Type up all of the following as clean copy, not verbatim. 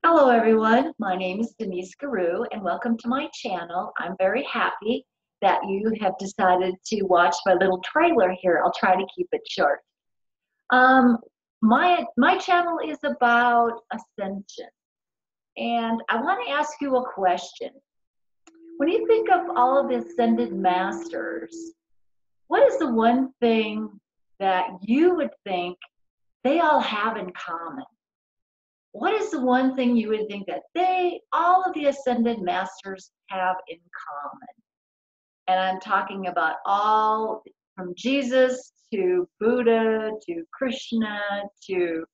Hello everyone, my name is Denice Garrou and welcome to my channel. I'm very happy that you have decided to watch my little trailer here. I'll try to keep it short. Um, my channel is about ascension, and I want to ask you a question. When you think of all of the ascended masters, what is the one thing that you would think they all have in common? What is the one thing you would think that all of the ascended masters have in common? And I'm talking about all from Jesus to Buddha to Krishna to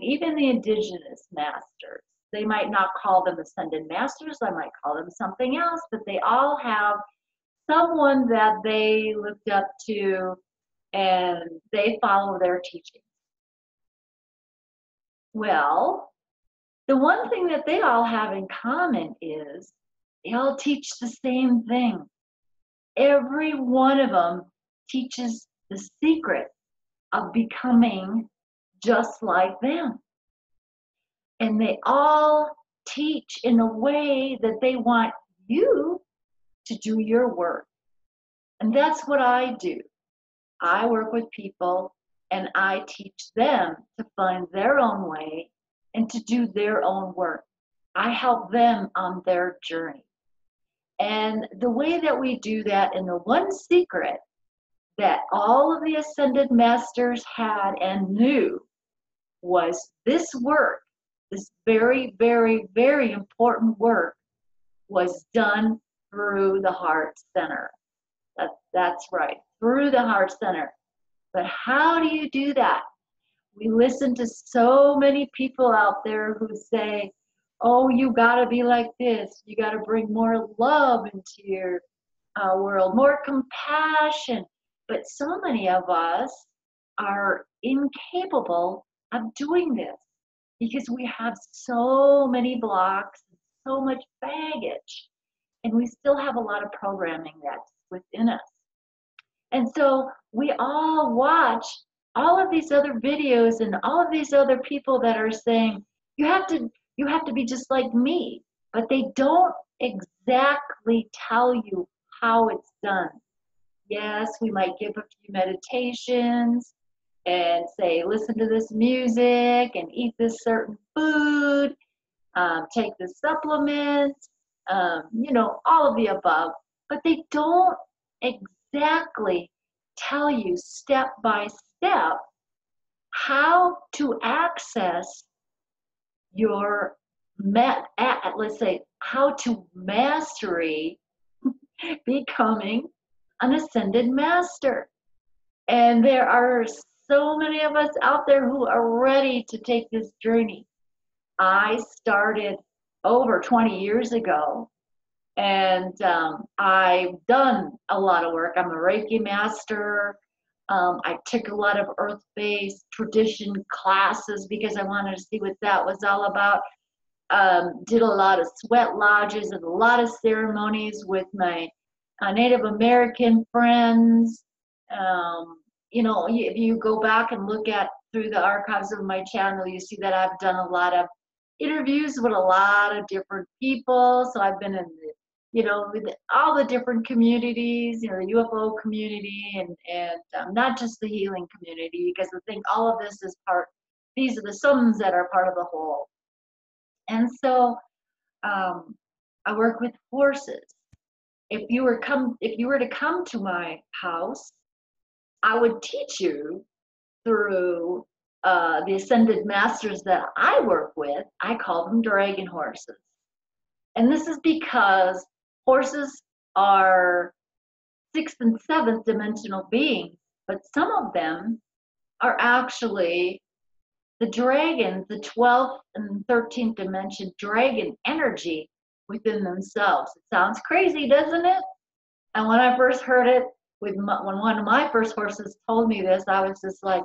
even the indigenous masters. They might not call them ascended masters, I might call them something else, but they all have someone that they looked up to and they follow their teaching. Well, the one thing that they all have in common is they all teach the same thing. Every one of them teaches the secret of becoming just like them. And they all teach in a way that they want you to do your work. And that's what I do. I work with people and I teach them to find their own way and to do their own work. I help them on their journey. And the way that we do that, and the one secret that all of the ascended masters had and knew, was this work, this very, very, very important work, was done through the heart center. That's right, through the heart center. But how do you do that? We listen to so many people out there who say, oh, you got to be like this. You got to bring more love into your world, more compassion. But so many of us are incapable of doing this because we have so many blocks, so much baggage, and we still have a lot of programming that's within us. And so we all watch all of these other videos and all of these other people that are saying, you have to be just like me, but they don't exactly tell you how it's done. Yes, we might give a few meditations and say, listen to this music and eat this certain food, take this supplement, all of the above, but they don't exactly tell you step by step how to access your let's say how to mastery becoming an ascended master. And there are so many of us out there who are ready to take this journey. I started over 20 years ago, and I've done a lot of work. I'm a Reiki master. I took a lot of earth-based tradition classes because I wanted to see what that was all about. Did a lot of sweat lodges and a lot of ceremonies with my Native American friends. If you go back and look at through the archives of my channel, you see that I've done a lot of interviews with a lot of different people. So I've been in with all the different communities, the UFO community, and not just the healing community, because I think all of this is these are the sums that are part of the whole. And so I work with horses. If you were to come to my house, I would teach you through the ascended masters that I work with. I call them dragon horses. And this is because horses are 6th and 7th dimensional beings, but some of them are actually the dragon, the 12th and 13th dimension dragon energy within themselves. It sounds crazy, doesn't it? And when I first heard it, when one of my first horses told me this, I was just like,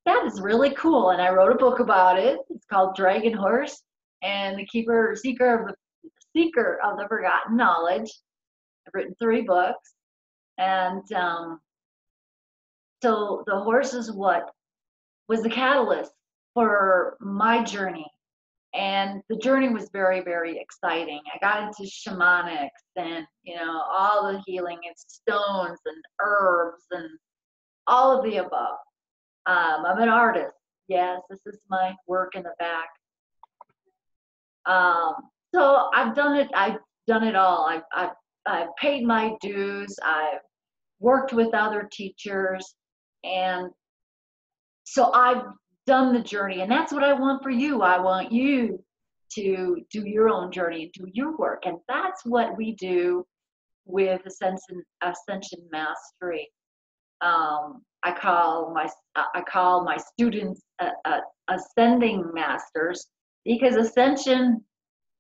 that is really cool. And I wrote a book about it. It's called Dragon Horse and the Seeker of the Forgotten Knowledge. I've written 3 books. And so the horse is what was the catalyst for my journey. And the journey was very, very exciting. I got into shamanics and, all the healing and stones and herbs and all of the above. I'm an artist. Yes, this is my work in the back. So I've done it. I've done it all. I've paid my dues. I've worked with other teachers, and so I've done the journey, and that's what I want for you. I want you to do your own journey, do your work, and that's what we do with Ascension Mastery. I call my students ascending masters, because ascension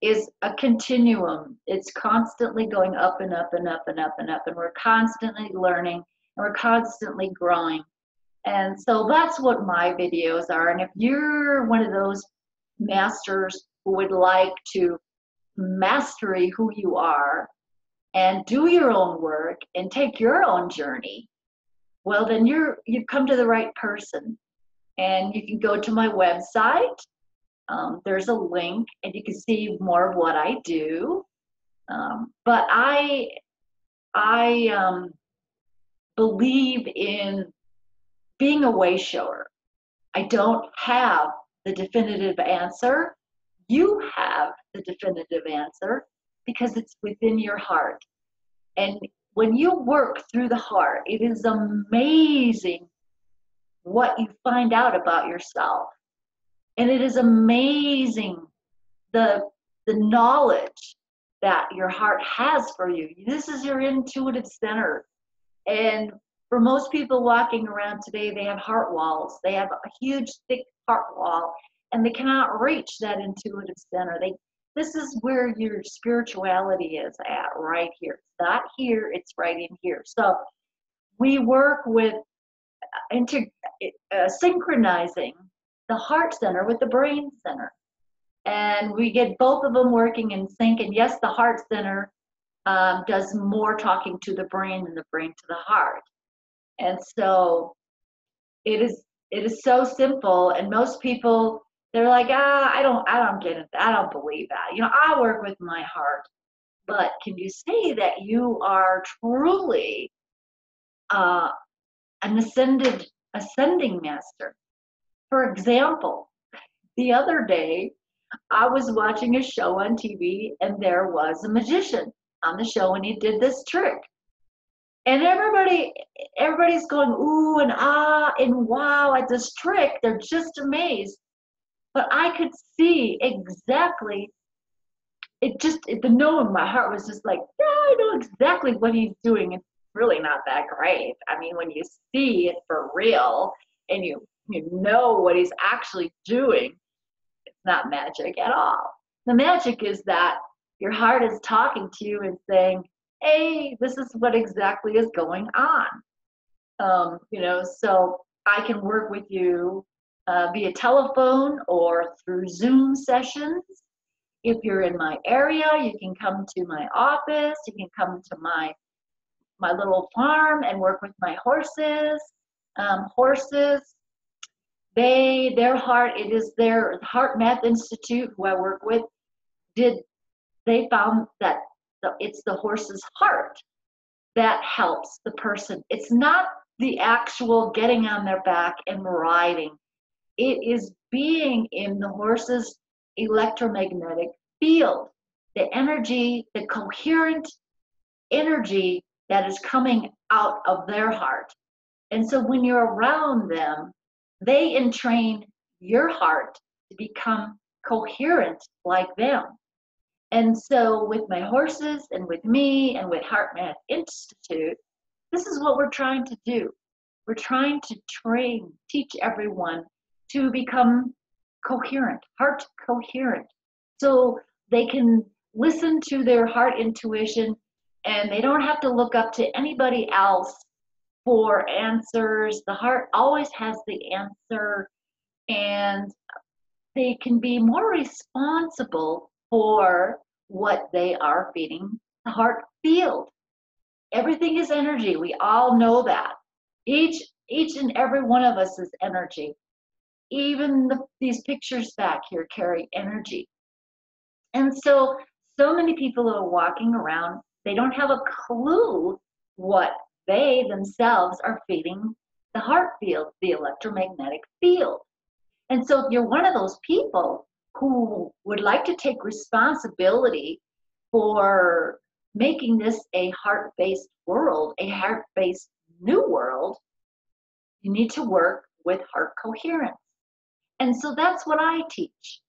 is a continuum. It's constantly going up and up and up and up and up, and we're constantly learning and we're constantly growing. And so that's what my videos are. And if you're one of those masters who would like to mastery who you are and do your own work and take your own journey, well, then you've come to the right person. And you can go to my website. There's a link, and you can see more of what I do. But I believe in being a way shower. I don't have the definitive answer. You have the definitive answer, because it's within your heart. And when you work through the heart, it is amazing what you find out about yourself. And it is amazing the knowledge that your heart has for you. This is your intuitive center. And for most people walking around today, they have heart walls. They have a huge, thick heart wall, and they cannot reach that intuitive center. This is where your spirituality is at, right here. It's not here, it's right in here. So we work with synchronizing the heart center with the brain center. And we get both of them working in sync. And yes, the heart center does more talking to the brain than the brain to the heart. And so it is so simple. And most people, they're like, I don't get it. I don't believe that. I work with my heart. But can you say that you are truly an ascending master? For example, the other day, I was watching a show on TV, and there was a magician on the show, and he did this trick. And everybody's going ooh and ah and wow at this trick. They're just amazed. But I could see exactly, the knowing in my heart was just like, yeah, I know exactly what he's doing. It's really not that great. I mean, when you see it for real and you know what he's actually doing, it's not magic at all. The magic is that your heart is talking to you and saying, hey, this is what exactly is going on. So I can work with you via telephone or through Zoom sessions. If you're in my area, you can come to my office. You can come to my little farm and work with my horses. It is their Heart Math Institute, who I work with, they found that it's the horse's heart that helps the person. It's not the actual getting on their back and riding. It is being in the horse's electromagnetic field, the energy, the coherent energy that is coming out of their heart. And so when you're around them, they entrain your heart to become coherent like them. And so with my horses and with me and with Heart Math Institute, this is what we're trying to do. We're trying to teach everyone to become coherent, heart coherent, so they can listen to their heart intuition, and they don't have to look up to anybody else for answers. The heart always has the answer, and they can be more responsible for what they are feeding the heart field. Everything is energy. We all know that. Each and every one of us is energy. even these pictures back here carry energy. And so many people are walking around, they don't have a clue what they themselves are feeding the heart field, the electromagnetic field. And so if you're one of those people who would like to take responsibility for making this a heart-based world, a heart-based new world, you need to work with heart coherence. And so that's what I teach.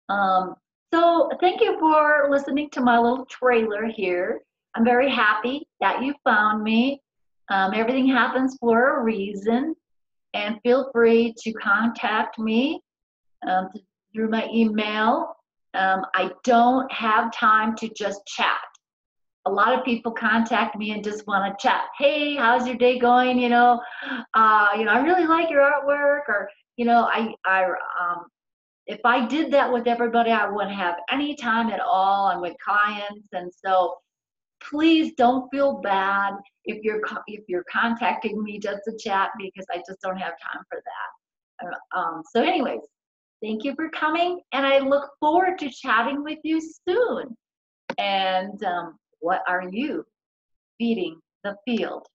Um, so thank you for listening to my little trailer here. I'm very happy that you found me. Everything happens for a reason, and feel free to contact me through my email. I don't have time to just chat. A lot of people contact me and just want to chat. Hey, how's your day going? I really like your artwork, or if I did that with everybody, I wouldn't have any time at all. I'm with clients, and so please don't feel bad if you're contacting me just to chat, because I just don't have time for that. So anyways, thank you for coming, and I look forward to chatting with you soon. And what are you feeding the field?